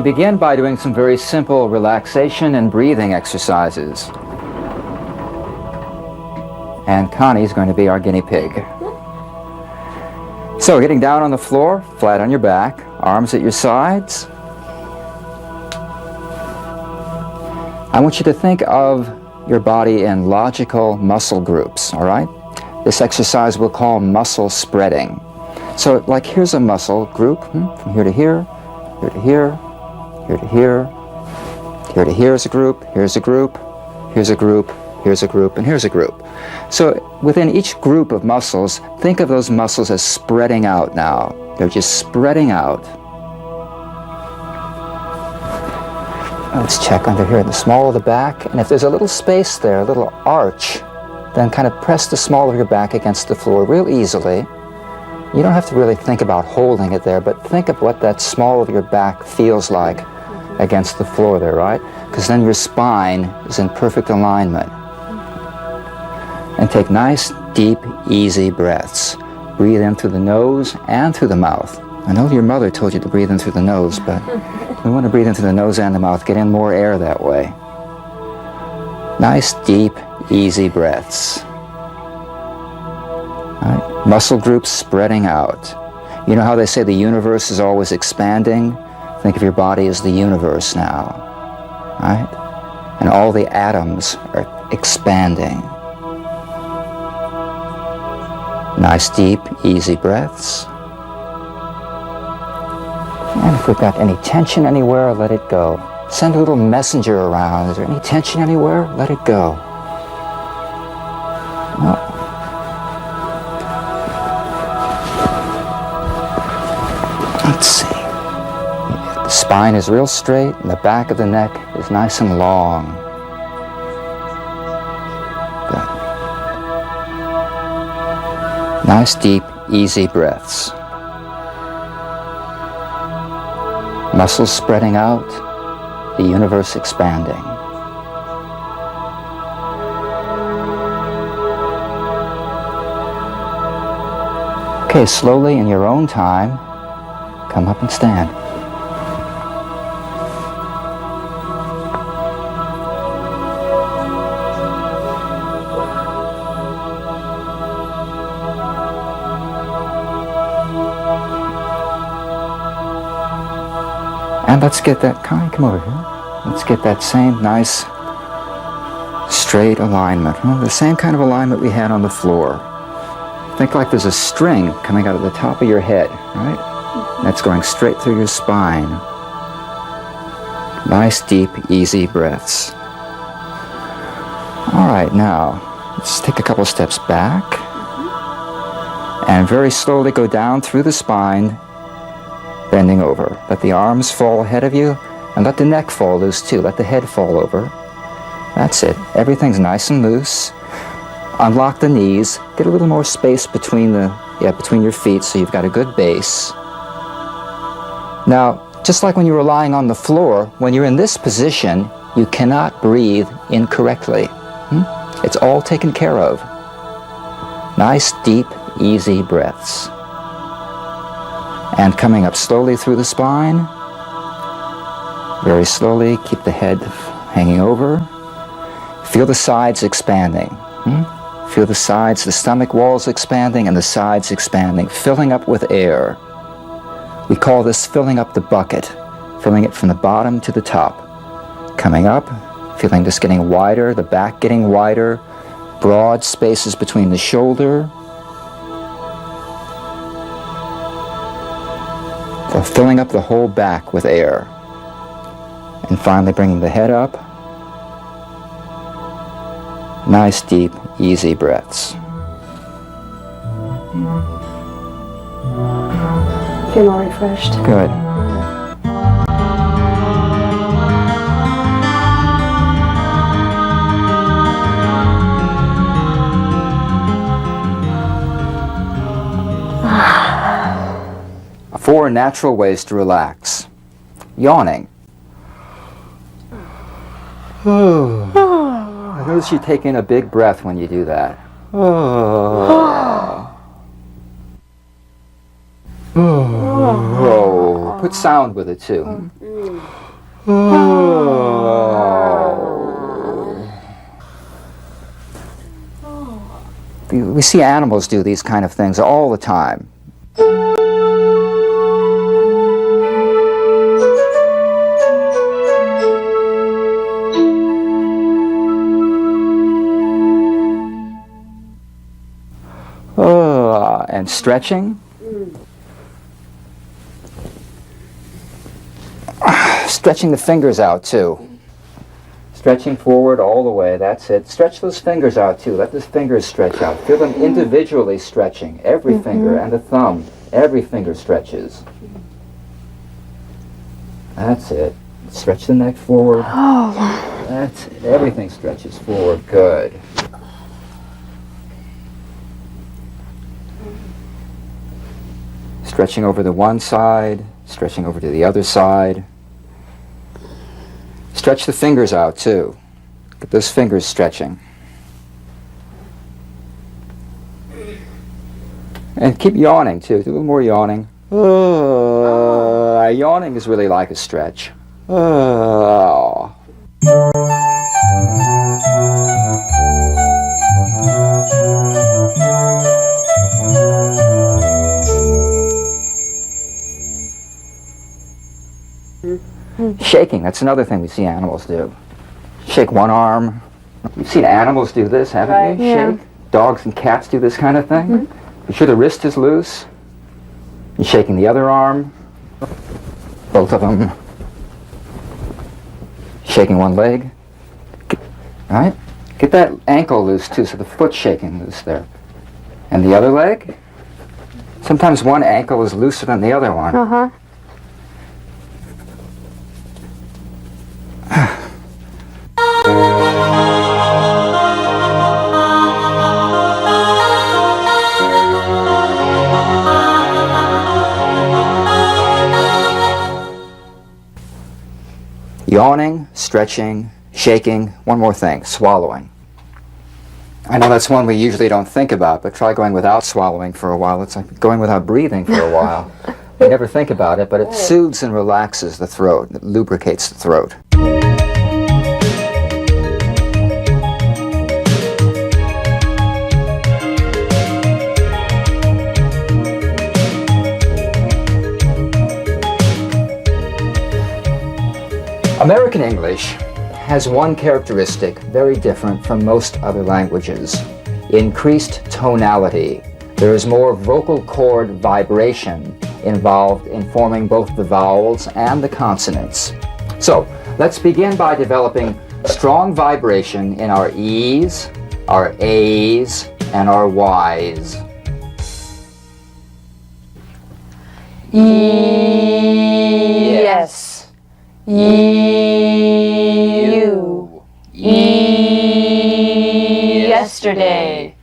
to begin by doing some very simple relaxation and breathing exercises. And Connie's going to be our guinea pig. So getting down on the floor, flat on your back, arms at your sides. I want you to think of your body in logical muscle groups, all right? This exercise we'll call muscle spreading. So like here's a muscle group, from here to here, here to here, here to here, here to here is a group, here's a group, here's a group, here's a group, and here's a group. So within each group of muscles, think of those muscles as spreading out now. They're just spreading out. Let's check under here, the small of the back, and if there's a little space there, a little arch, then kind of press the small of your back against the floor real easily. You don't have to really think about holding it there, but think of what that small of your back feels like against the floor there, right? Because then your spine is in perfect alignment. And take nice, deep, easy breaths. Breathe in through the nose and through the mouth. I know your mother told you to breathe in through the nose, but we want to breathe in through the nose and the mouth. Get in more air that way. Nice, deep, easy breaths. All right. Muscle groups spreading out. You know how they say the universe is always expanding? Think of your body as the universe now. Right? And all the atoms are expanding. Nice, deep, easy breaths. And if we've got any tension anywhere, let it go. Send a little messenger around. Is there any tension anywhere? Let it go. No. Let's see. The spine is real straight and the back of the neck is nice and long. Good. Nice, deep, easy breaths. Muscles spreading out, the universe expanding. Okay, slowly in your own time, come up and stand. And let's get that, Connie, come over here. Let's get that same nice, straight alignment. The same kind of alignment we had on the floor. Think like there's a string coming out of the top of your head, right? That's going straight through your spine. Nice, deep, easy breaths. All right, now, let's take a couple steps back. And very slowly go down through the spine, bending over. Let the arms fall ahead of you, and let the neck fall loose too. Let the head fall over. That's it. Everything's nice and loose. Unlock the knees. Get a little more space between your feet so you've got a good base. Now, just like when you were lying on the floor, when you're in this position, you cannot breathe incorrectly. It's all taken care of. Nice, deep, easy breaths. And coming up slowly through the spine. Very slowly, keep the head hanging over. Feel the sides expanding. Feel the sides, the stomach walls expanding and the sides expanding, filling up with air. We call this filling up the bucket, filling it from the bottom to the top. Coming up, feeling this getting wider, the back getting wider, broad spaces between the shoulder. So filling up the whole back with air. And finally bringing the head up. Nice, deep, easy breaths. Feel more refreshed. Good. Four natural ways to relax. Yawning. I notice you take in a big breath when you do that. Put sound with it too. We see animals do these kind of things all the time. And stretching. Stretching the fingers out too. Stretching forward all the way, that's it. Stretch those fingers out too. Let those fingers stretch out. Feel them individually stretching. Every finger and the thumb. Every finger stretches. That's it. Stretch the neck forward. That's it. Everything stretches forward. Good. Stretching over to one side, stretching over to the other side. Stretch the fingers out too. Get those fingers stretching. And keep yawning too. Do a little more yawning. Yawning is really like a stretch. Shaking, that's another thing we see animals do. Shake one arm. You've seen animals do this, haven't you? Yeah. Shake. Dogs and cats do this kind of thing. Be sure the wrist is loose. You're shaking the other arm. Both of them. Shaking one leg. All right? Get that ankle loose too, so the foot's shaking loose there. And the other leg. Sometimes one ankle is looser than the other one. Uh-huh. Yawning, stretching, shaking. One more thing, swallowing. I know that's one we usually don't think about, but try going without swallowing for a while. It's like going without breathing for a while. You never think about it, but it soothes and relaxes the throat. It lubricates the throat. American English has one characteristic very different from most other languages: increased tonality. There is more vocal cord vibration involved in forming both the vowels and the consonants. So, let's begin by developing strong vibration in our E's, our A's, and our Y's. Yes. You. Yesterday.